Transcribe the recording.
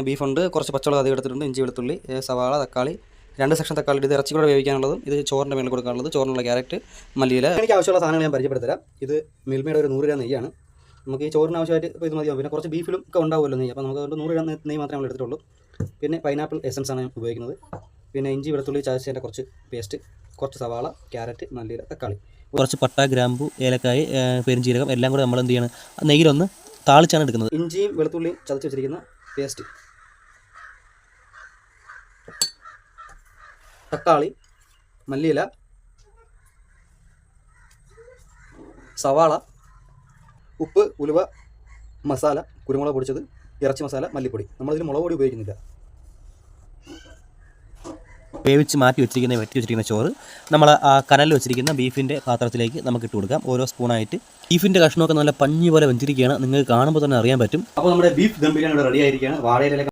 ബീഫുണ്ട്, കുറച്ച് പച്ചമുളക് അധികം എടുത്തിട്ടുണ്ട്, ഇഞ്ചി വെളുത്തുള്ളി, സവാള, തക്കാളി, 2 സെക്ഷൻ തക്കാളി. ഇത് ഇറച്ചി കൂടെ വേവിക്കാനുള്ളതും ഇത് ചോറിൻ്റെ മേളിൽ കൊടുക്കാനുള്ളത്, ചോറിനുള്ള ക്യാരറ്റ്, മല്ലിയില. എനിക്ക് ആവശ്യമുള്ള സാധനങ്ങൾ ഞാൻ പരിചയപ്പെടുത്തരാം. ഇത് മിൽമയുടെ ഒരു 100 ഗ്രാം നെയ്യാണ്. നമുക്ക് ഈ ചോറിന് ആവശ്യമായിട്ട് ഇപ്പോൾ ഇത് മതിയാവും. പിന്നെ കുറച്ച് ബീഫിലും ഒക്കെ ഉണ്ടാവുമല്ലോ നെയ്യ്, അപ്പോൾ നമുക്ക് 100 ഗ്രാം നെയ്യ് മാത്രമേ നമ്മൾ എടുത്തിട്ടുള്ളൂ. പിന്നെ പൈനാപ്പിൾ എസൻസ് ആണ് ഞാൻ ഉപയോഗിക്കുന്നത്. പിന്നെ ഇഞ്ചി വെളുത്തുള്ളി ചതച്ചതിൻ്റെ കുറച്ച് പേസ്റ്റ്, കുറച്ച് സവാള, ക്യാരറ്റ്, മല്ലിയില, തക്കാളി, കുറച്ച് പട്ട, ഗ്രാമ്പു, ഏലക്കായ്, പെരുംജീരകം എല്ലാം കൂടെ നമ്മൾ എന്ത് ചെയ്യണം, നെയ്യിലൊന്ന് താളിച്ചാണ് എടുക്കുന്നത്. ഇഞ്ചിയും വെളുത്തുള്ളിയും ചതച്ച് വെച്ചിരിക്കുന്ന പേസ്റ്റ്, തക്കാളി, മല്ലിയില, സവാള, ഉപ്പ്, ഉലുവ, മസാല, കുരുമുളക് പൊടിച്ചത്, ഇറച്ചി മസാല, മല്ലിപ്പൊടി. നമ്മളിതിൽ മുളക് പൊടി ഉപയോഗിക്കുന്നില്ല. വേവിച്ച് മാറ്റി വെച്ചിരിക്കുന്ന വെട്ടി വെച്ചിരിക്കുന്ന ചോറ് നമ്മൾ ആ കനലിൽ വെച്ചിരിക്കുന്ന ബീഫിൻ്റെ പാത്രത്തിലേക്ക് നമുക്ക് ഇട്ട് കൊടുക്കാം, ഓരോ സ്പൂണായിട്ട്. ബീഫിൻ്റെ കഷ്ണമൊക്കെ നല്ല പഞ്ഞി പോലെ വെഞ്ചിരിക്കുകയാണ്, നിങ്ങൾക്ക് കാണുമ്പോൾ തന്നെ അറിയാൻ പറ്റും. അപ്പോൾ നമ്മുടെ ബീഫ് ദം ബിരിയാണി റെഡി ആയിരിക്കുകയാണ്. വാഴയില